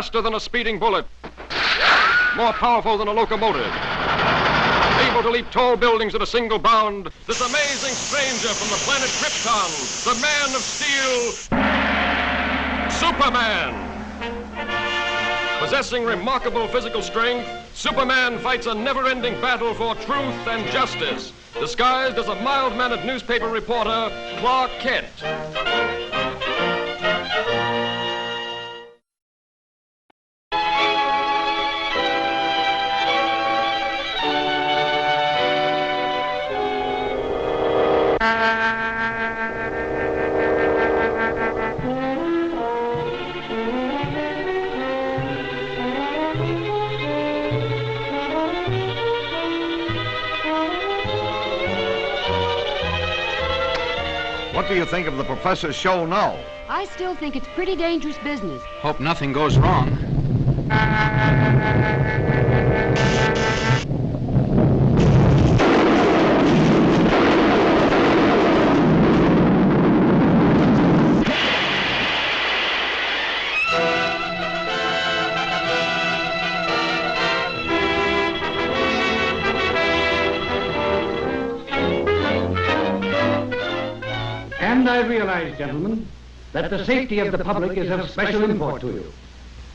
faster than a speeding bullet, more powerful than a locomotive, able to leap tall buildings at a single bound, this amazing stranger from the planet Krypton, the Man of Steel, Superman. Possessing remarkable physical strength, Superman fights a never-ending battle for truth and justice, disguised as a mild-mannered newspaper reporter, Clark Kent. What do you think of the professor's show now? I still think it's pretty dangerous business. Hope nothing goes wrong. And I realize, gentlemen, that the safety of the public is of special import to you.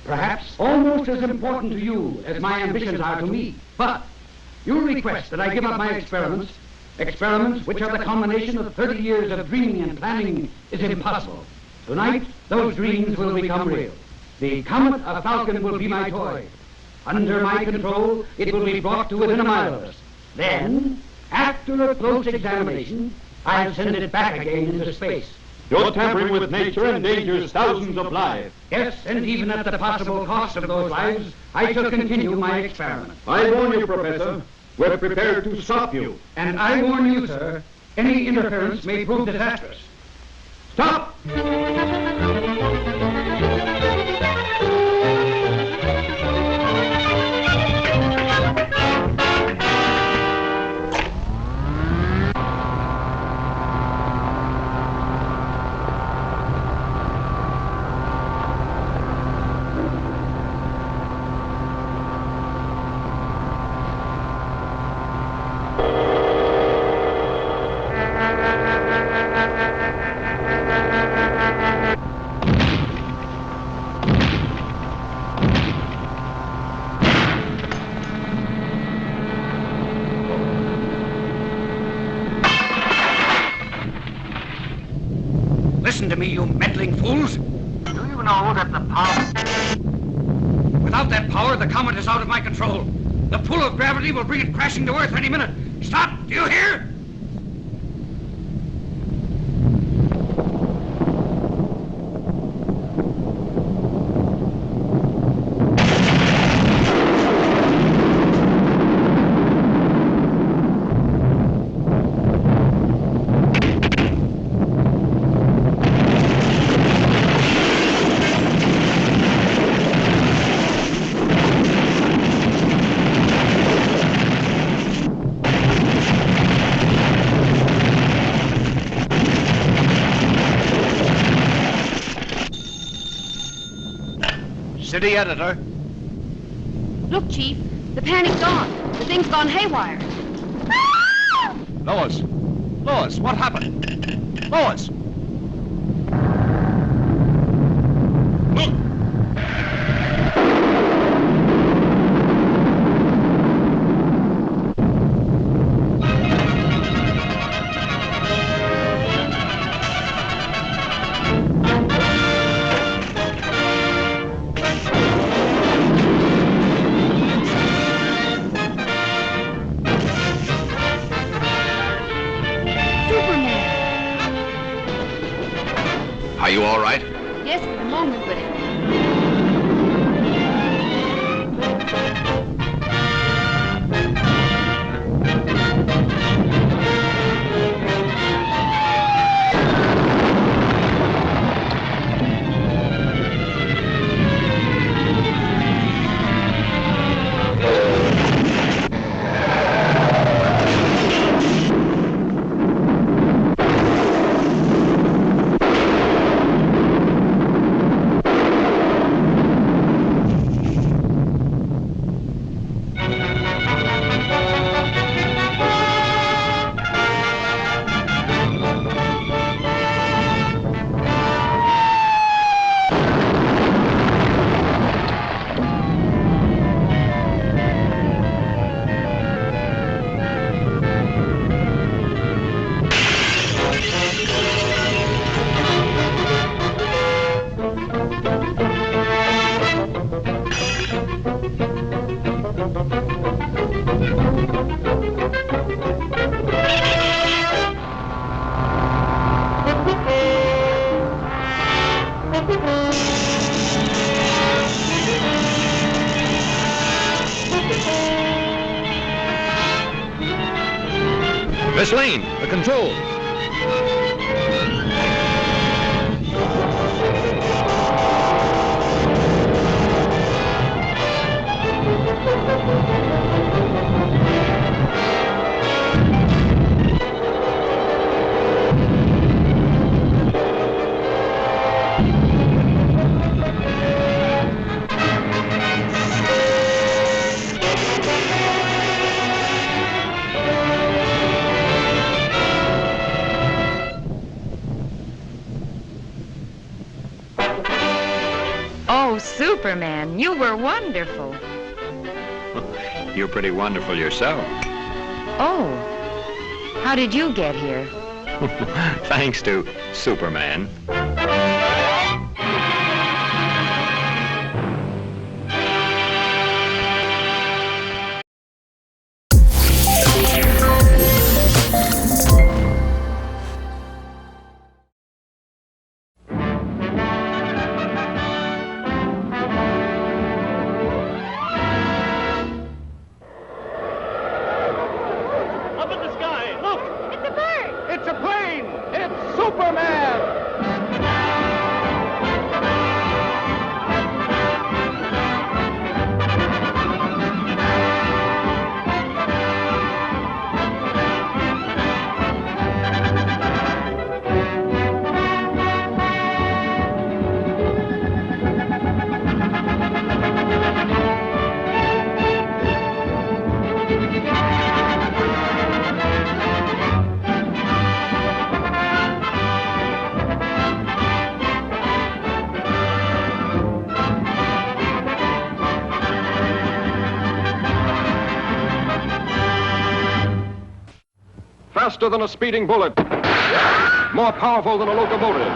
Perhaps almost as important to you as my ambitions are to me. But you request that I give up my experiments which are the culmination of 30 years of dreaming and planning, is impossible. Tonight, those dreams will become real. The comet of Falcon will be my toy. Under my control, it will be brought to within a mile of us. Then, after a close examination, I'll send it back again into space. You're tampering with nature endangers thousands of lives. Yes, and even at the possible cost of those lives, I shall continue my experiment. I warn you, Professor, we're prepared to stop you. And I warn you, sir, any interference may prove disastrous. Stop! Listen to me, you meddling fools. Do you know that the power... Without that power, the comet is out of my control. The pull of gravity will bring it crashing to Earth any minute. Stop! Do you hear? City editor. Look, Chief, the panic's gone. The thing's gone haywire. Lois! Lois, what happened? Lois! Look! Are you all right? Yes, for the moment, but Miss Lane, the controls. Oh, Superman, you were wonderful. You're pretty wonderful yourself. Oh, how did you get here? Thanks to Superman. Up in the sky, look! It's a bird! It's a plane! It's Superman! Faster than a speeding bullet. More powerful than a locomotive.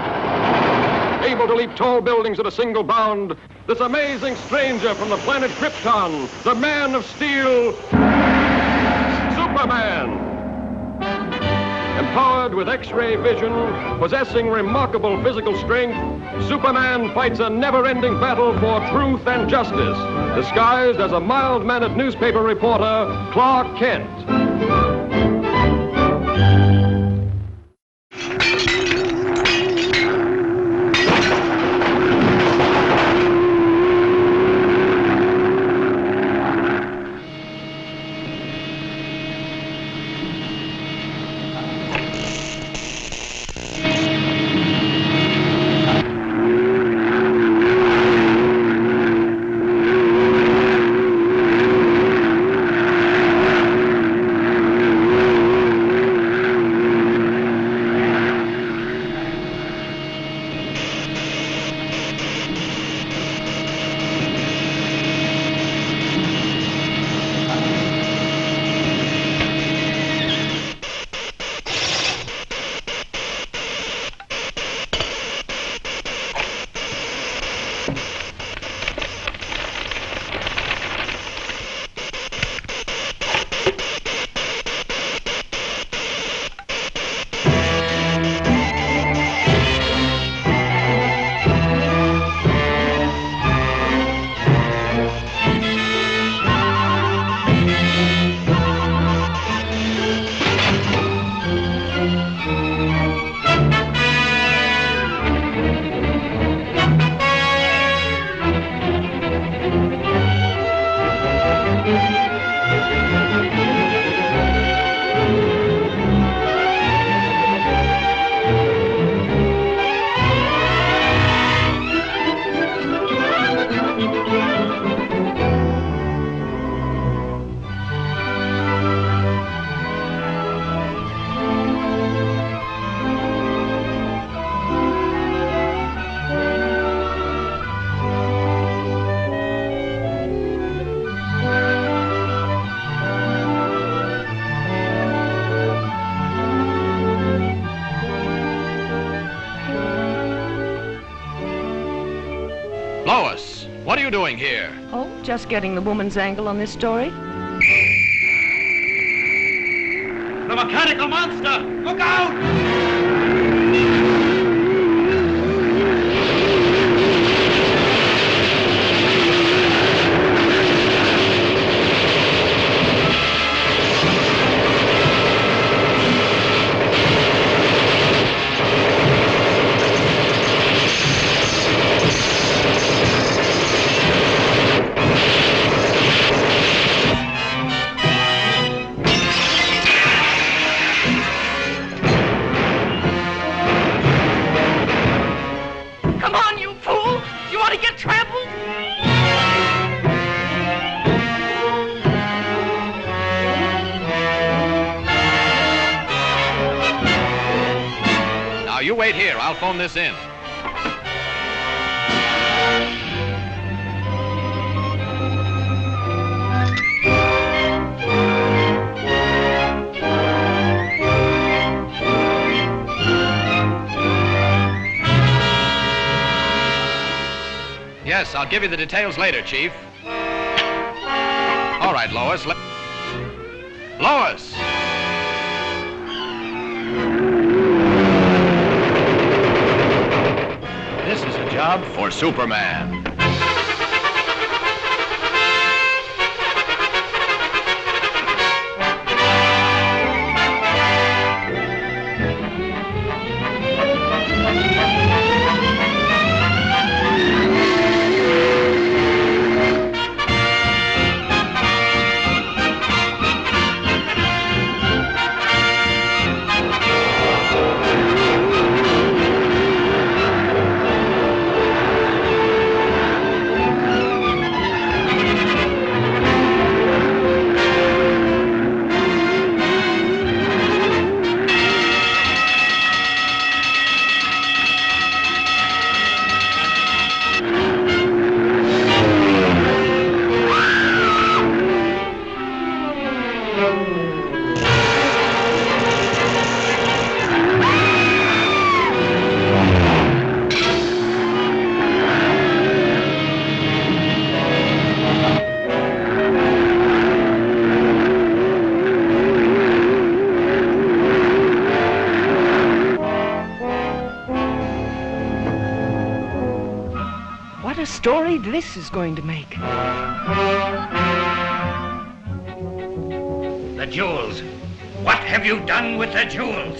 Able to leap tall buildings at a single bound. This amazing stranger from the planet Krypton. The Man of Steel. Superman. Empowered with X-ray vision, possessing remarkable physical strength, Superman fights a never-ending battle for truth and justice, disguised as a mild-mannered newspaper reporter, Clark Kent. Lois, what are you doing here? Oh, just getting the woman's angle on this story. The mechanical monster! Look out! You wait here. I'll phone this in. Yes, I'll give you the details later, Chief. All right, Lois. Lois! This is a job for Superman. What a story this is going to make. The jewels. What have you done with the jewels?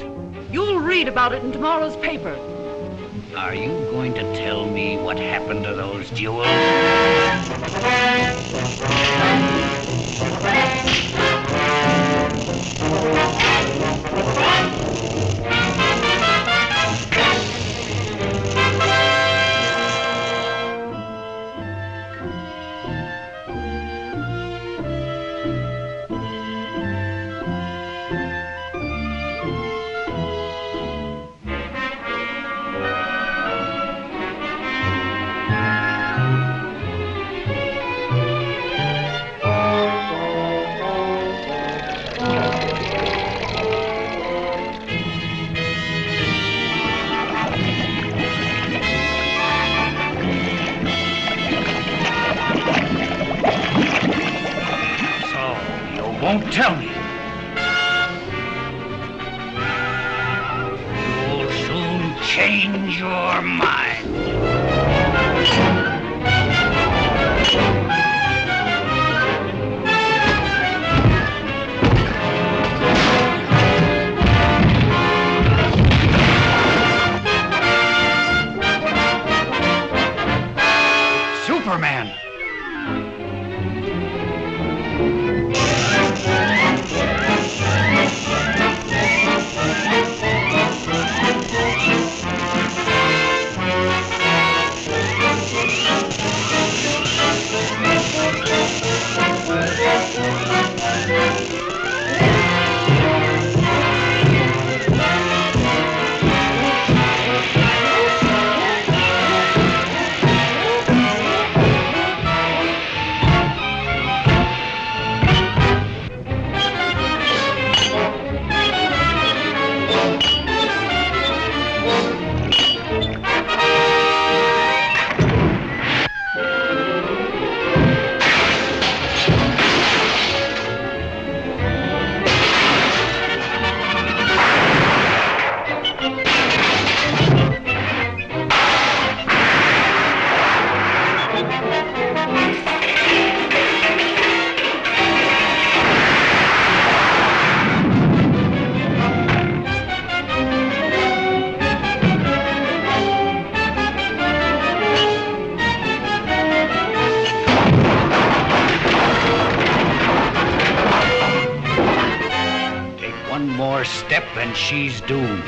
You'll read about it in tomorrow's paper. Are you going to tell me what happened to those jewels? Won't tell me. You'll soon change your mind. Superman! Step and she's doomed.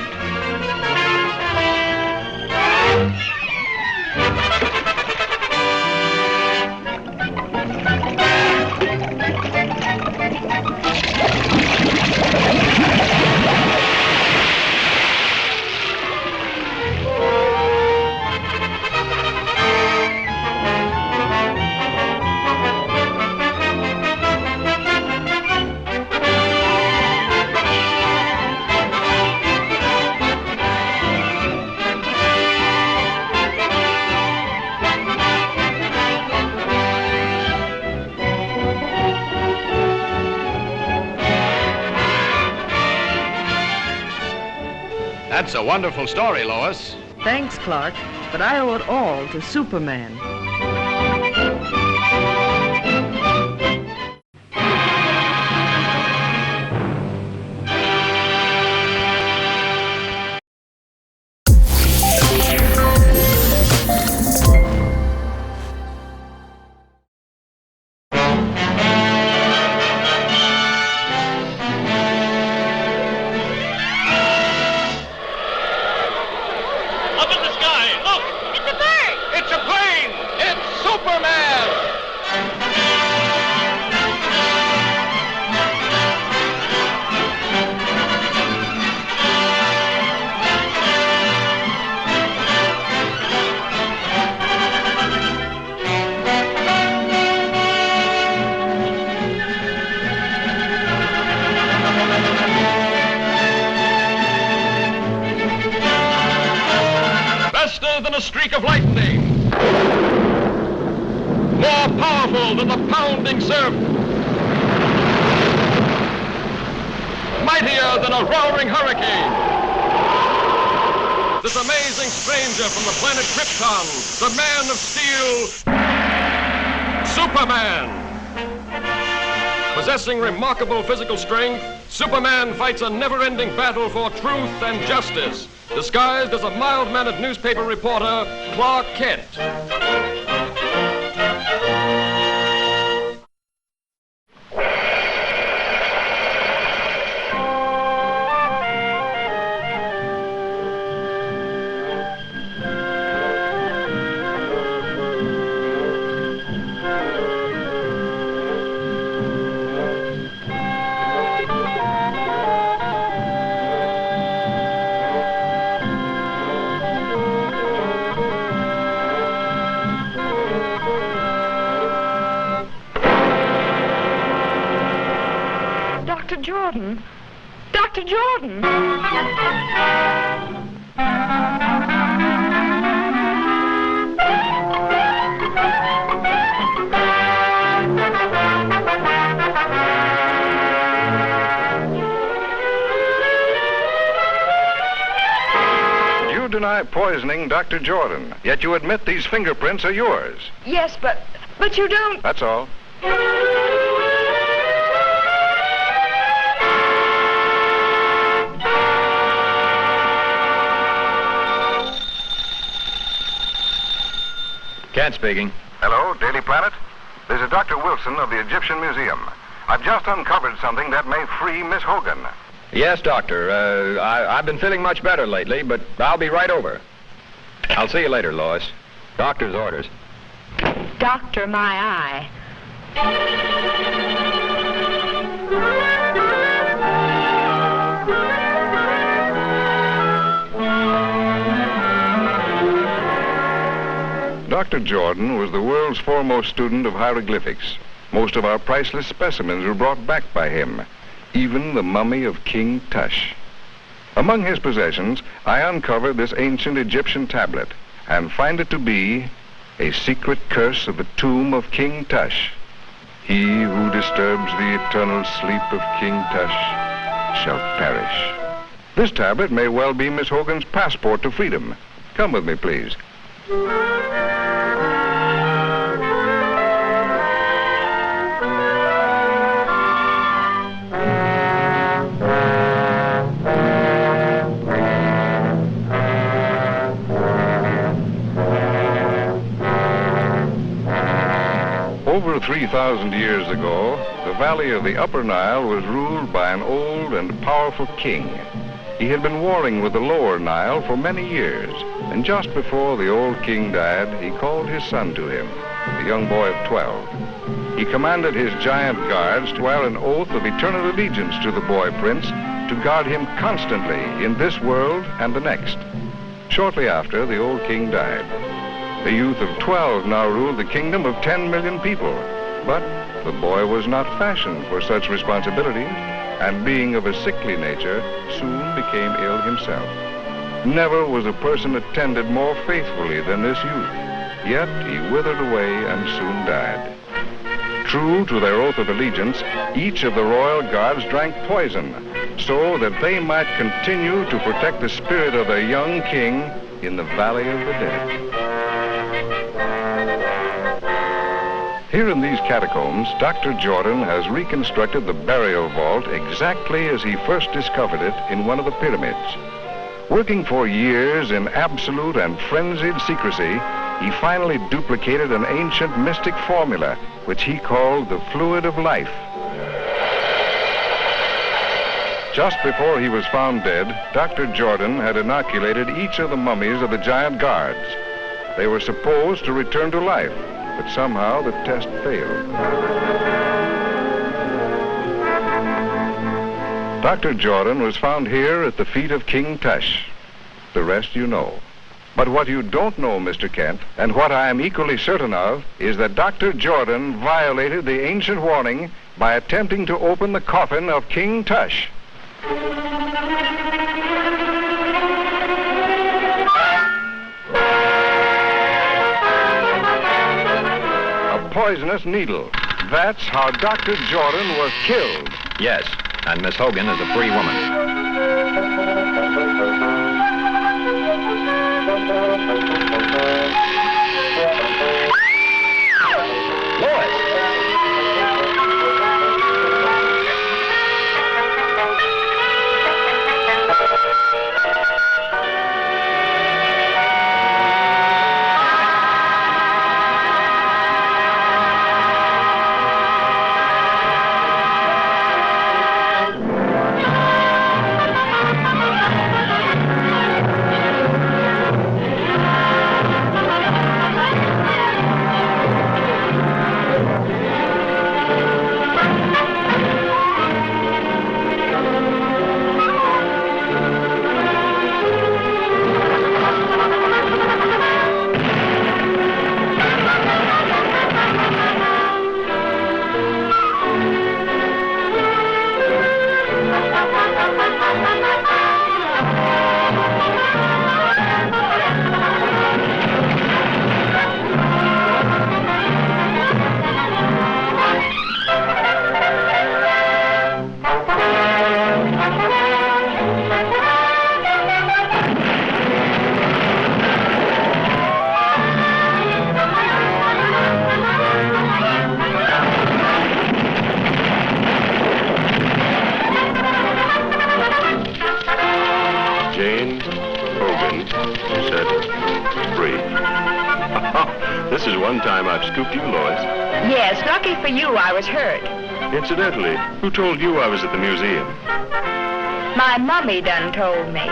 That's a wonderful story, Lois. Thanks, Clark, but I owe it all to Superman. Than a streak of lightning, more powerful than the pounding surf, mightier than a roaring hurricane. This amazing stranger from the planet Krypton, the Man of Steel, Superman. Possessing remarkable physical strength, Superman fights a never-ending battle for truth and justice, disguised as a mild-mannered newspaper reporter, Clark Kent. Jordan. Dr. Jordan. You deny poisoning Dr. Jordan, yet you admit these fingerprints are yours. Yes, but you don't... That's all. Kent speaking. Hello, Daily Planet. This is Dr. Wilson of the Egyptian Museum. I've just uncovered something that may free Miss Hogan. Yes, Doctor. I've been feeling much better lately, but I'll be right over. I'll see you later, Lois. Doctor's orders. Doctor, my eye. Dr. Jordan was the world's foremost student of hieroglyphics. Most of our priceless specimens were brought back by him, even the mummy of King Tush. Among his possessions, I uncovered this ancient Egyptian tablet and find it to be a secret curse of the tomb of King Tush. He who disturbs the eternal sleep of King Tush shall perish. This tablet may well be Miss Hogan's passport to freedom. Come with me, please. Over 3,000 years ago, the valley of the Upper Nile was ruled by an old and powerful king. He had been warring with the Lower Nile for many years, and just before the old king died, he called his son to him, a young boy of 12. He commanded his giant guards to swear an oath of eternal allegiance to the boy prince, to guard him constantly in this world and the next. Shortly after, the old king died. The youth of 12 now ruled the kingdom of 10 million people. But the boy was not fashioned for such responsibility, and being of a sickly nature, soon became ill himself. Never was a person attended more faithfully than this youth, yet he withered away and soon died. True to their oath of allegiance, each of the royal guards drank poison, so that they might continue to protect the spirit of their young king in the Valley of the Dead. Here in these catacombs, Dr. Jordan has reconstructed the burial vault exactly as he first discovered it in one of the pyramids. Working for years in absolute and frenzied secrecy, he finally duplicated an ancient mystic formula, which he called the fluid of life. Just before he was found dead, Dr. Jordan had inoculated each of the mummies of the giant guards. They were supposed to return to life, but somehow the test failed. Dr. Jordan was found here at the feet of King Tush. The rest you know. But what you don't know, Mr. Kent, and what I am equally certain of, is that Dr. Jordan violated the ancient warning by attempting to open the coffin of King Tush. A poisonous needle. That's how Dr. Jordan was killed. Yes, and Miss Hogan is a free woman. Scooped you, Lois. Yes, lucky for you, I was hurt. Incidentally, who told you I was at the museum? My mummy done told me.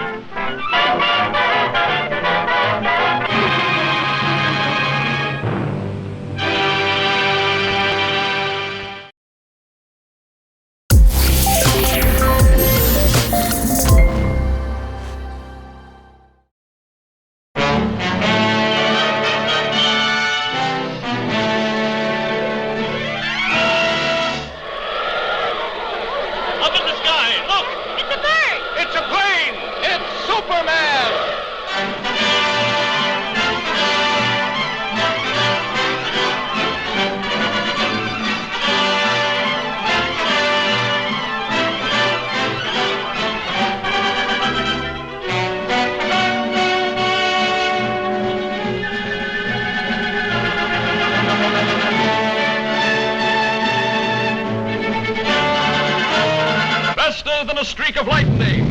Than a streak of lightning,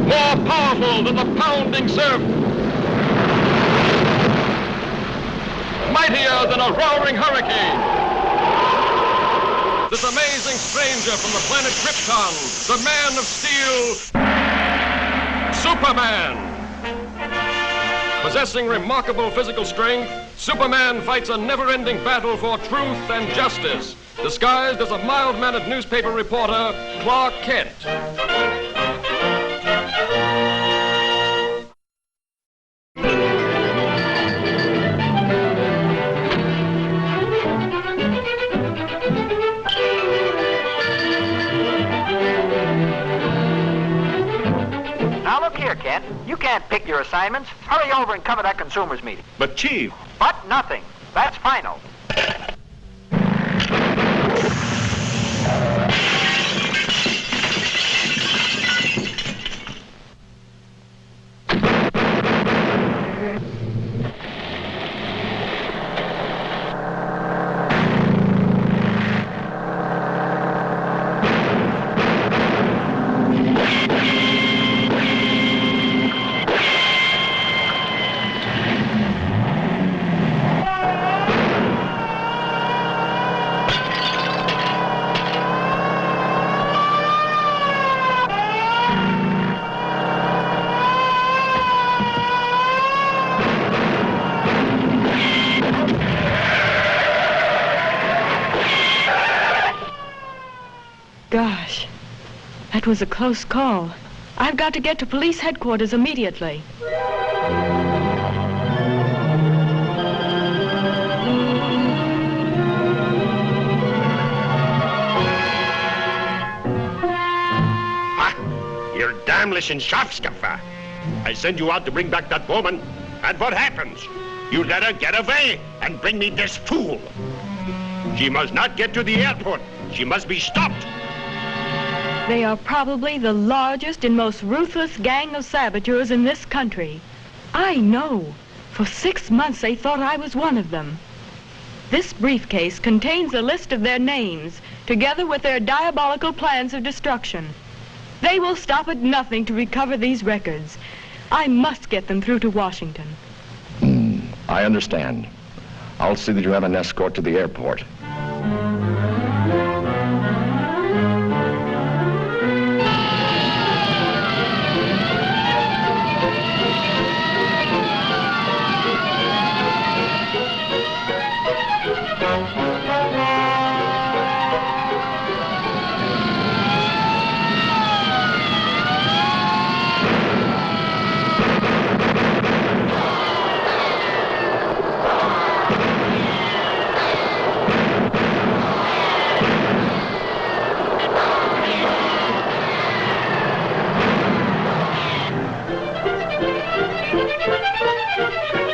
more powerful than the pounding surf, mightier than a roaring hurricane. This amazing stranger from the planet Krypton, the Man of Steel, Superman. Possessing remarkable physical strength, Superman fights a never-ending battle for truth and justice, disguised as a mild-mannered newspaper reporter, Clark Kent. Now look here, Kent. You can't pick your assignments. Hurry over and come at that consumers meeting. But, Chief... But nothing. That's final. Gosh, that was a close call. I've got to get to police headquarters immediately. You're damnation Schafskaffer. I send you out to bring back that woman, and what happens? You let her get away and bring me this fool. She must not get to the airport. She must be stopped. They are probably the largest and most ruthless gang of saboteurs in this country. I know. For 6 months they thought I was one of them. This briefcase contains a list of their names, together with their diabolical plans of destruction. They will stop at nothing to recover these records. I must get them through to Washington. I understand. I'll see that you have an escort to the airport.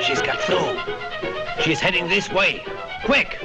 She's got through. She's heading this way. Quick!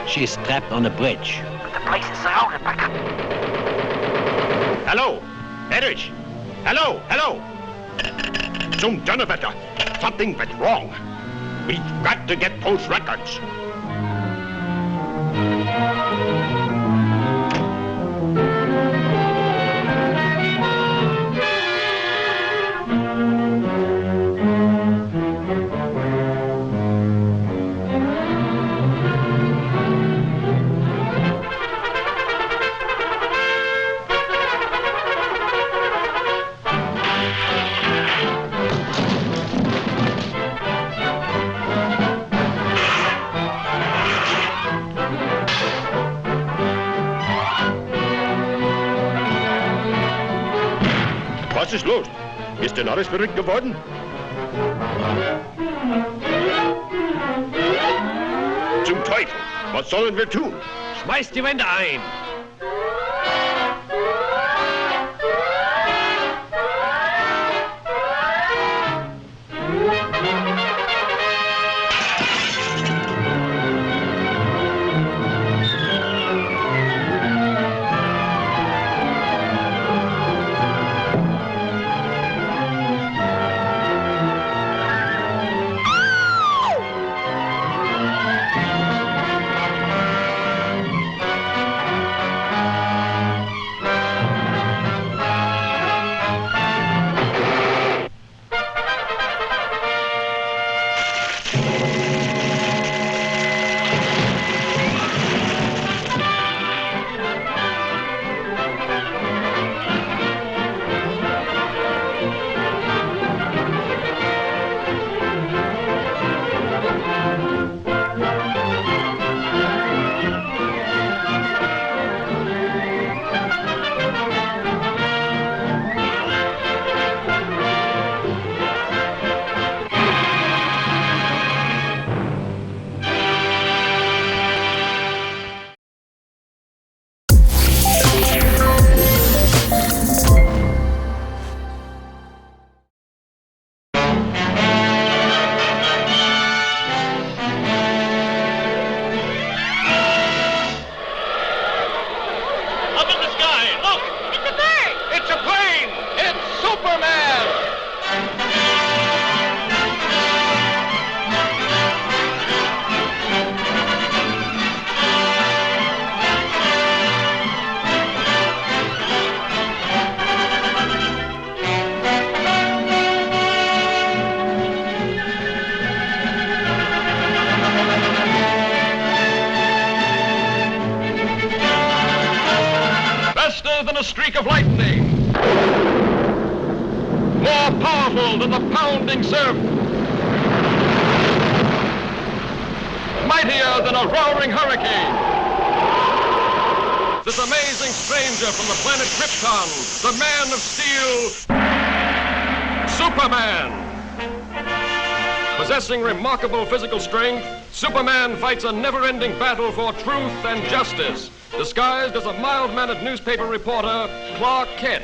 She's trapped on a bridge. The place is surrounded, Beck. Hello, Erich. Hello, hello. Zum Donnerwetter. Something went wrong. We've got to get those records. Was ist los? Ist denn alles verrückt geworden? Zum Teufel! Was sollen wir tun? Schmeißt die Wände ein! faster than a streak of lightning, more powerful than the pounding surf, mightier than a roaring hurricane. This amazing stranger from the planet Krypton, the Man of Steel, Superman. Possessing remarkable physical strength, Superman fights a never-ending battle for truth and justice, disguised as a mild-mannered newspaper reporter, Clark Kent.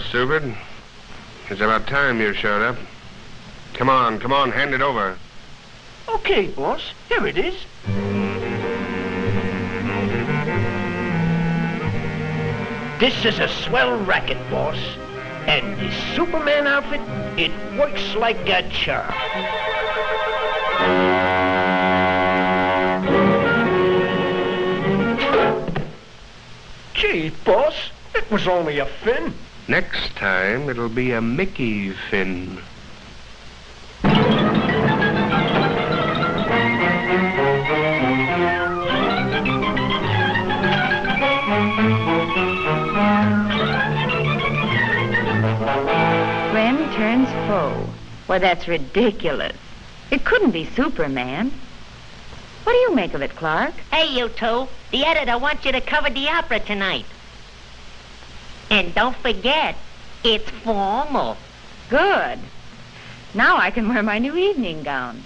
Stupid. It's about time you showed up. Come on, hand it over. Okay, boss. Here it is. This is a swell racket, boss. And this Superman outfit, it works like a charm. Gee, boss, it was only a fin. Next time, it'll be a Mickey fin. Friend turns foe. Well, that's ridiculous. It couldn't be Superman. What do you make of it, Clark? Hey, you two. The editor wants you to cover the opera tonight. And don't forget, it's formal. Good. Now I can wear my new evening gown.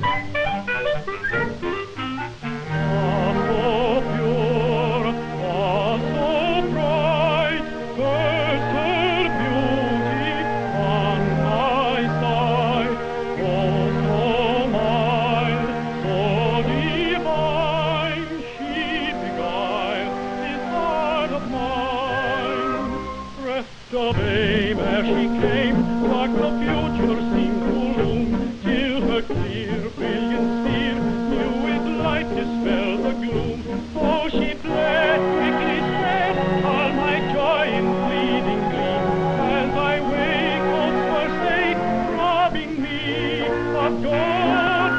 The babe as she came, like the future seemed to loom, till her clear, brilliant sphere knew with light dispel the gloom. Oh, she fled, quickly sped, all my joy in fleeting gleam, as I wake on forsake, robbing me of God,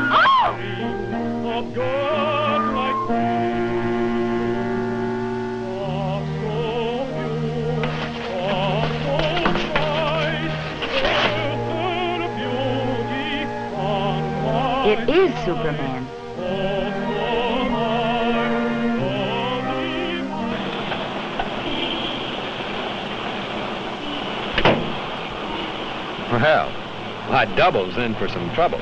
of God like It is Superman. Well, that double's in for some trouble.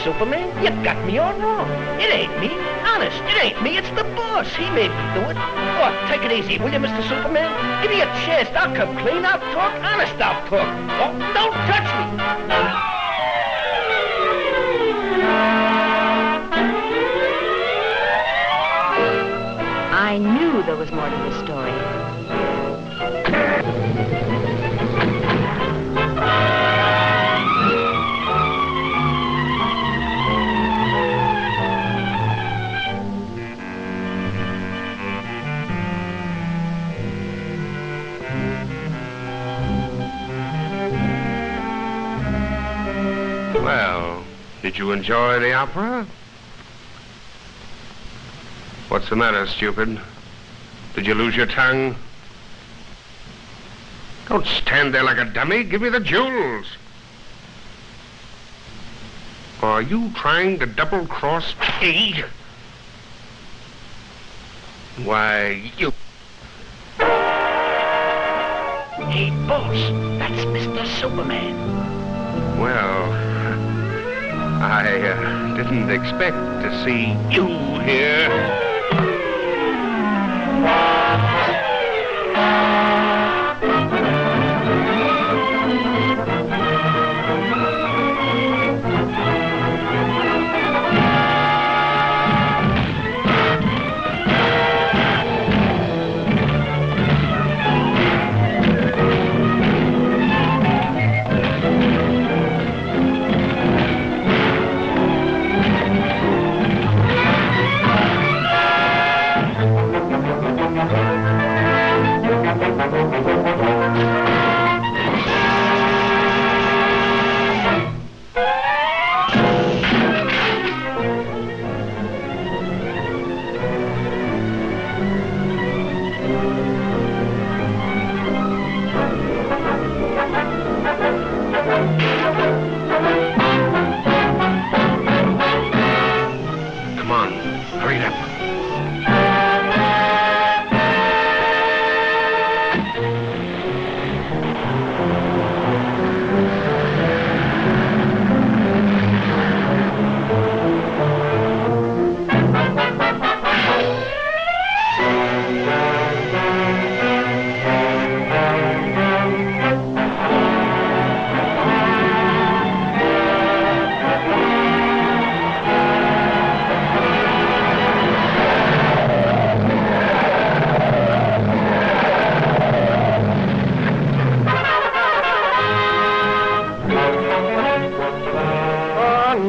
Superman, you got me all wrong. It ain't me. Honest, it ain't me. It's the boss. He made me do it. Oh, take it easy, will you, Mr. Superman? Give me a chance. I'll come clean. I'll talk. Honest, I'll talk. Oh, don't touch me. I knew there was more to the story. Well, did you enjoy the opera? What's the matter, stupid? Did you lose your tongue? Don't stand there like a dummy. Give me the jewels. Are you trying to double-cross me? Why, you... Hey, boss, that's Mr. Superman. Well, I didn't expect to see you here.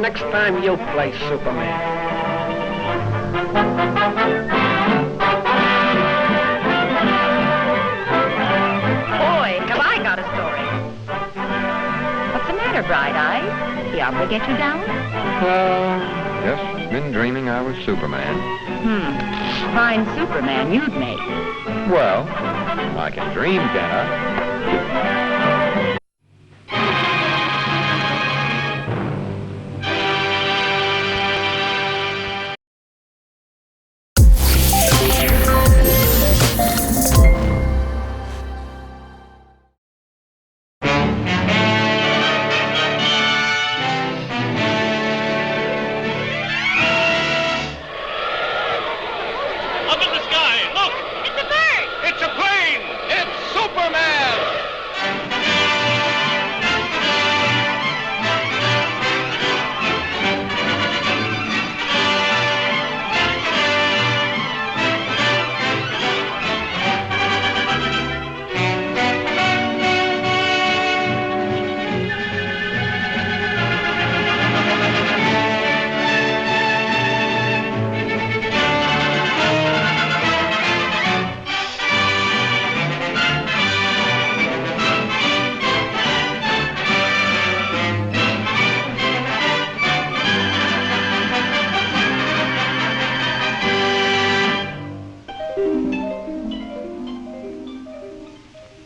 Next time you play Superman. Boy, have I got a story. What's the matter, Bright Eyes? The opera get you down? Just been dreaming I was Superman. Fine Superman you'd make. Well, I can dream, can I?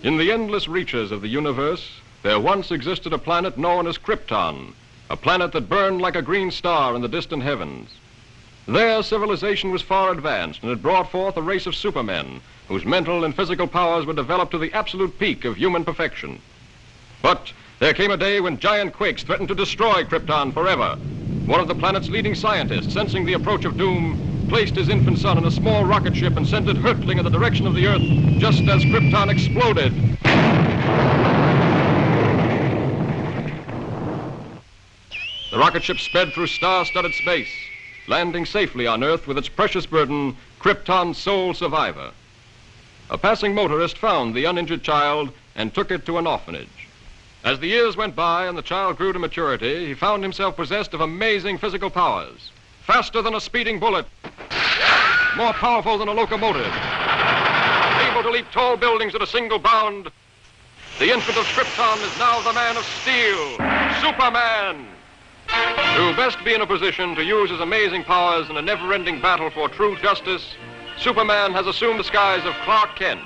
In the endless reaches of the universe, there once existed a planet known as Krypton, a planet that burned like a green star in the distant heavens. There, civilization was far advanced and had brought forth a race of supermen whose mental and physical powers were developed to the absolute peak of human perfection. But there came a day when giant quakes threatened to destroy Krypton forever. One of the planet's leading scientists, sensing the approach of doom, placed his infant son in a small rocket ship and sent it hurtling in the direction of the Earth just as Krypton exploded. The rocket ship sped through star-studded space, landing safely on Earth with its precious burden, Krypton's sole survivor. A passing motorist found the uninjured child and took it to an orphanage. As the years went by and the child grew to maturity, he found himself possessed of amazing physical powers. Faster than a speeding bullet, more powerful than a locomotive, able to leap tall buildings at a single bound. The infant of Krypton is now the man of steel, Superman. To best be in a position to use his amazing powers in a never-ending battle for true justice, Superman has assumed the disguise of Clark Kent,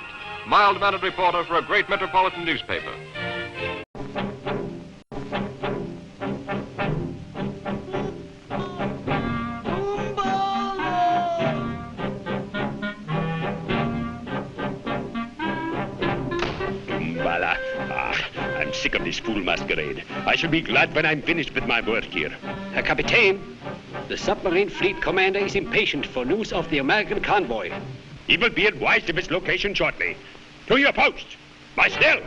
mild-mannered reporter for a great metropolitan newspaper. I'm sick of this fool masquerade. I shall be glad when I'm finished with my work here. Herr Kapitän, the submarine fleet commander is impatient for news of the American convoy. He will be advised of its location shortly. To your post. By still.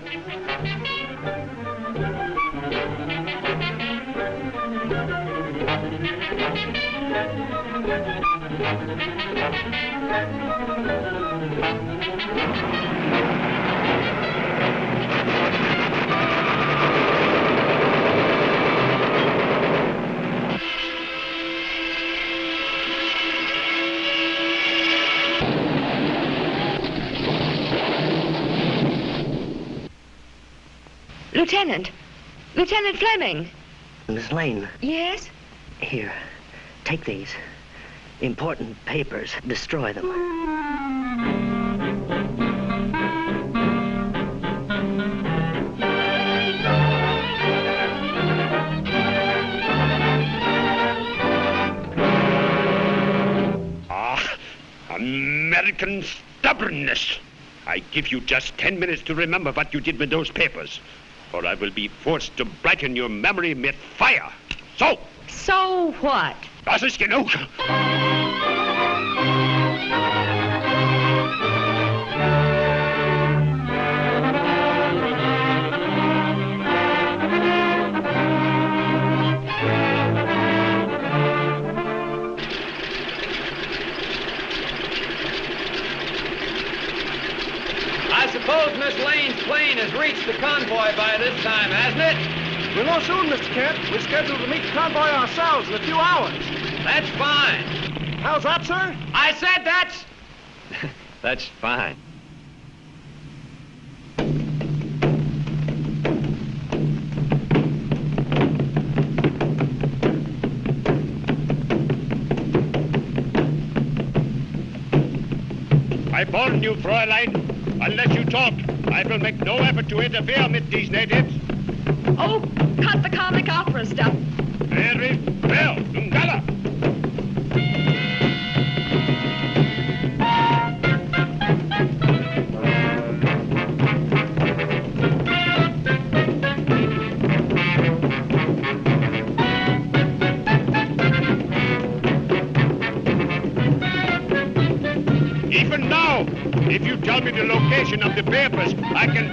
Lieutenant! Lieutenant Fleming! Miss Lane. Yes? Here, take these. Important papers. Destroy them. American stubbornness. I give you just 10 minutes to remember what you did with those papers, or I will be forced to blacken your memory with fire. So! So what? Das ist genug. I suppose Miss Lane's plane has reached the convoy by this time, hasn't it? We'll know soon, Mr. Kent. We're scheduled to meet the convoy ourselves in a few hours. That's fine. How's that, sir? I said that's... That's fine. I warn you, Fräulein. Unless you talk, I will make no effort to interfere with these natives. Oh, cut the comic opera stuff. Very well. Dungala. Even now, if you tell me the location of the papers, I can...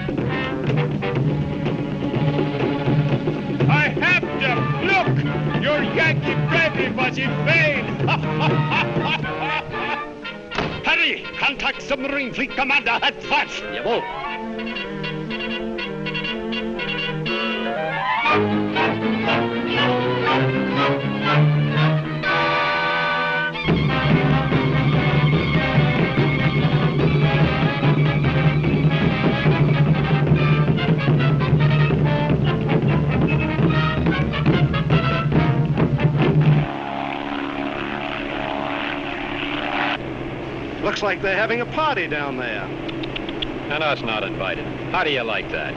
I have to look! Your Yankee bravery was in vain! Hurry! Contact submarine fleet commander at once! Jawohl. Looks like they're having a party down there. And us not invited. How do you like that?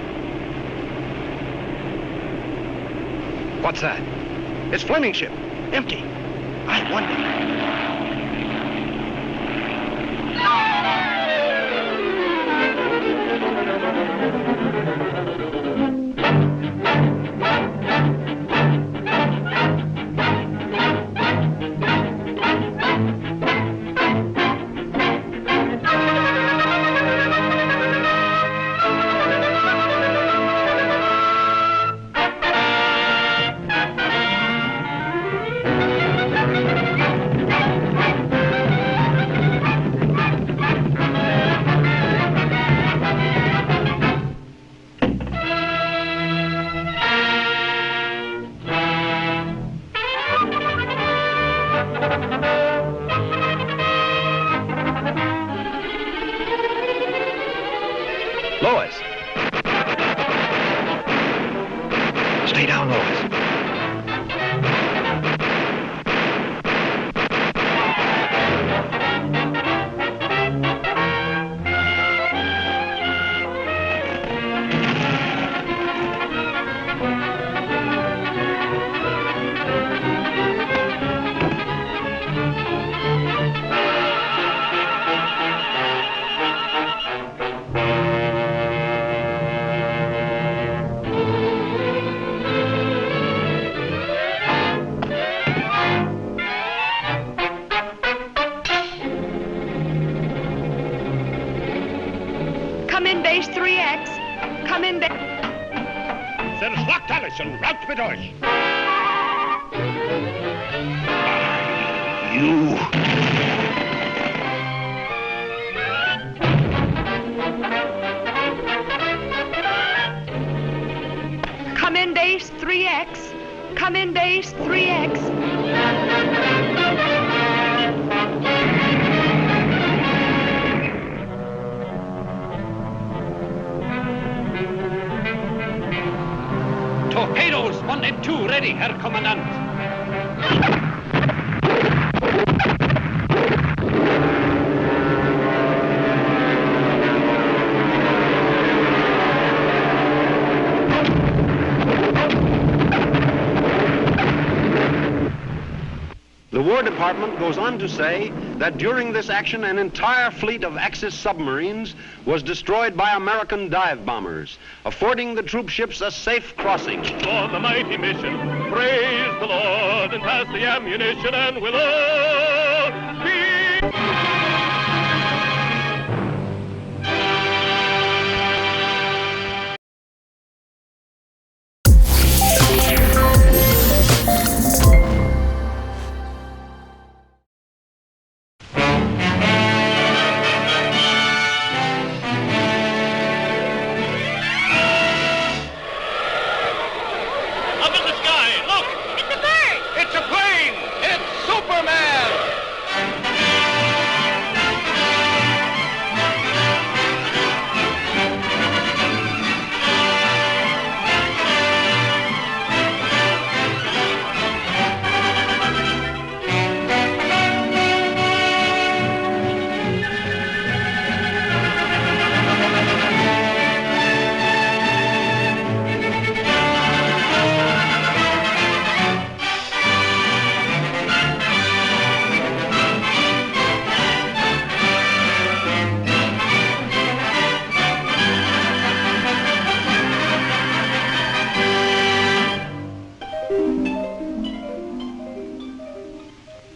What's that? It's Fleming's ship. Empty. I wonder. Lois! Stay down, Lois. base 3X. Come in base... Slagt alles und raus mit euch! You... Come in base 3X. Come in base 3X. Torpedoes 1 and 2 ready, Herr Kommandant. The War Department goes on to say that during this action, an entire fleet of Axis submarines was destroyed by American dive bombers, affording the troop ships a safe crossing. On the mighty mission, praise the Lord and pass the ammunition, and we'll all be...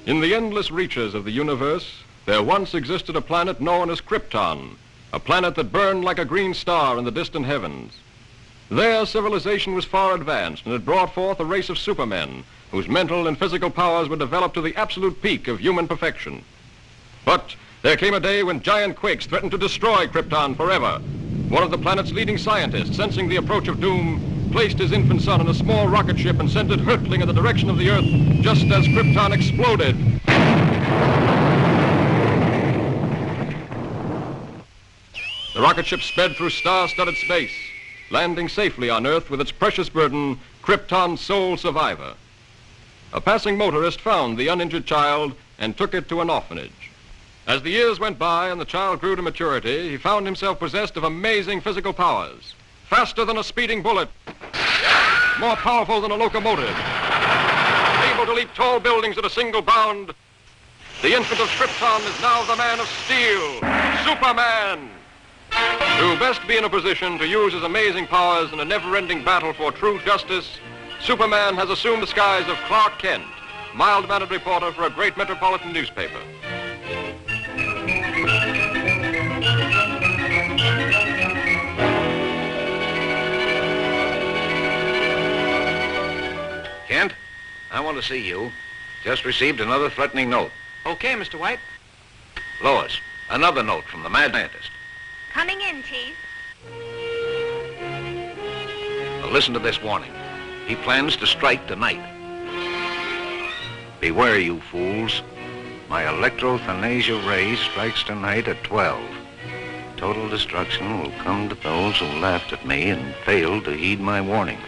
In the endless reaches of the universe, there once existed a planet known as Krypton, a planet that burned like a green star in the distant heavens. There, civilization was far advanced and had brought forth a race of supermen whose mental and physical powers were developed to the absolute peak of human perfection. But there came a day when giant quakes threatened to destroy Krypton forever. One of the planet's leading scientists, sensing the approach of doom, placed his infant son in a small rocket ship and sent it hurtling in the direction of the Earth just as Krypton exploded. The rocket ship sped through star-studded space, landing safely on Earth with its precious burden, Krypton's sole survivor. A passing motorist found the uninjured child and took it to an orphanage. As the years went by and the child grew to maturity, he found himself possessed of amazing physical powers. Faster than a speeding bullet, more powerful than a locomotive, able to leap tall buildings at a single bound. The infant of Krypton is now the man of steel, Superman. To best be in a position to use his amazing powers in a never-ending battle for true justice, Superman has assumed the skies of Clark Kent, mild-mannered reporter for a great metropolitan newspaper. Kent, I want to see you. Just received another threatening note. Okay, Mr. White. Lois, another note from the mad scientist. Coming in, Chief. Now listen to this warning. He plans to strike tonight. Beware, you fools. My electrothanasia ray strikes tonight at 12. Total destruction will come to those who laughed at me and failed to heed my warning.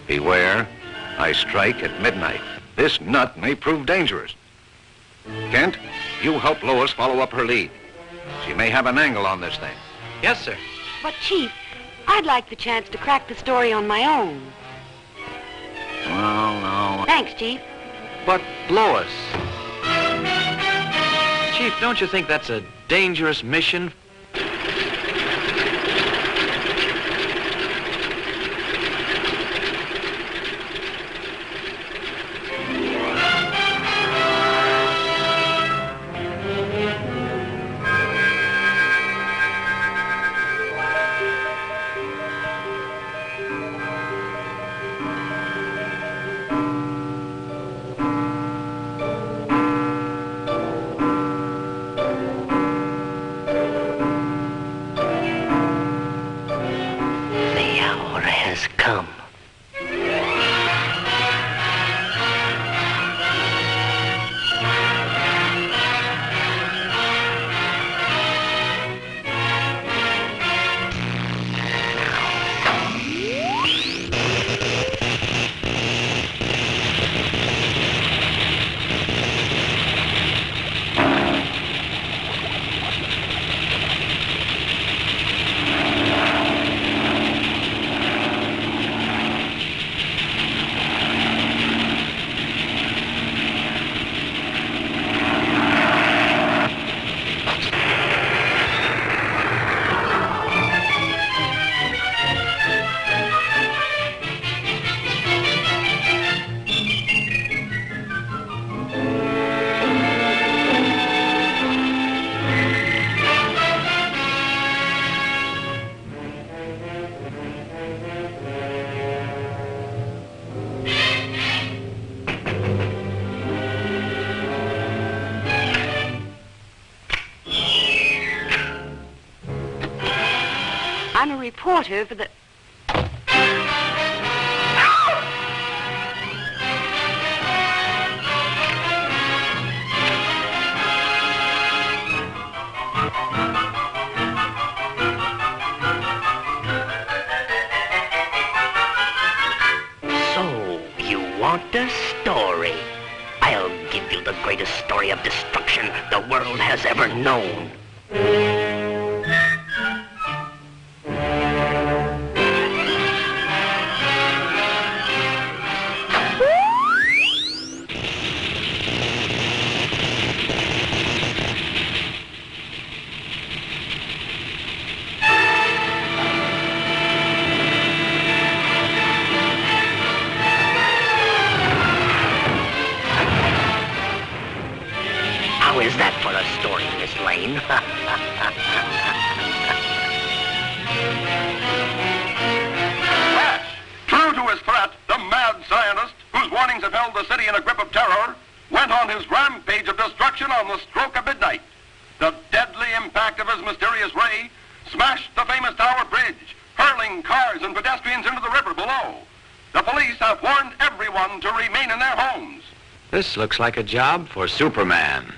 Beware, I strike at midnight. This nut may prove dangerous. Kent, you help Lois follow up her lead. She may have an angle on this thing. Yes, sir. But, Chief, I'd like the chance to crack the story on my own. Well, no. Thanks, Chief. But, Lois... Chief, don't you think that's a dangerous mission? has come. I'm a reporter for the... So, you want a story? I'll give you the greatest story of destruction the world has ever known. How is that for a story, Miss Lane? Yes, true to his threat, the mad scientist, whose warnings have held the city in a grip of terror, went on his rampage of destruction on the stroke of midnight. The deadly impact of his mysterious ray smashed the famous Tower Bridge, hurling cars and pedestrians into the river below. The police have warned everyone to remain in their homes. This looks like a job for Superman.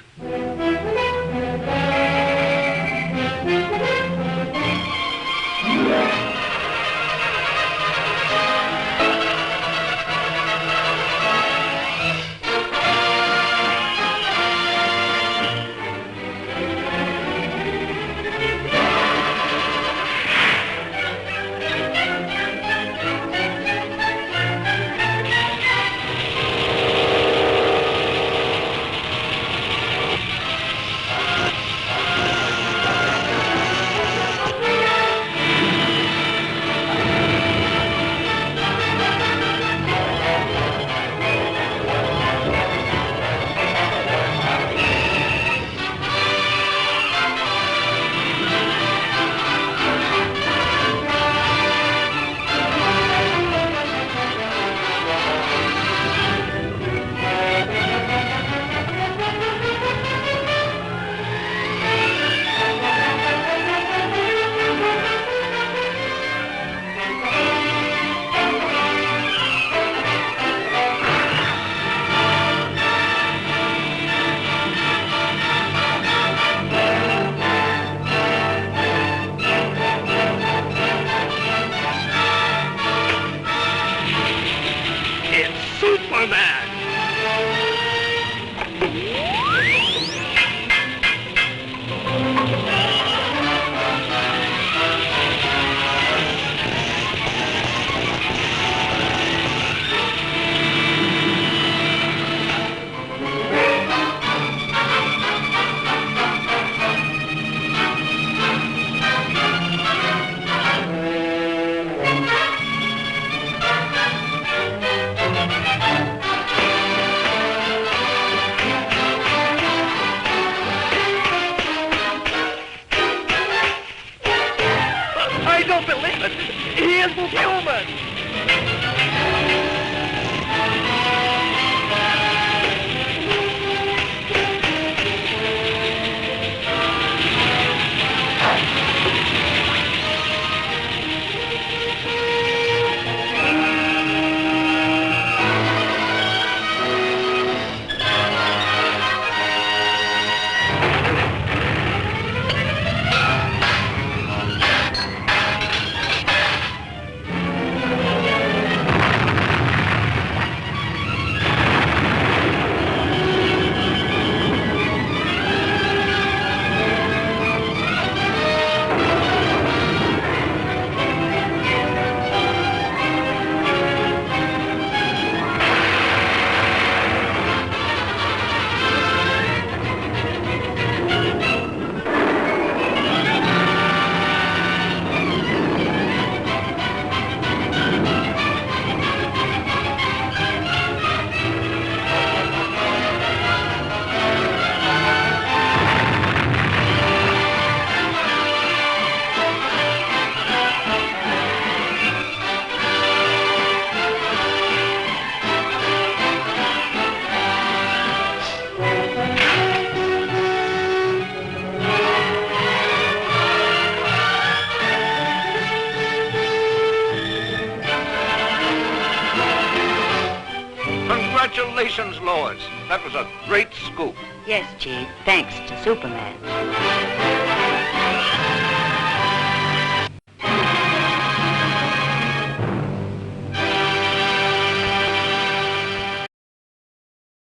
Lois. That was a great scoop. Yes, Chief. Thanks to Superman.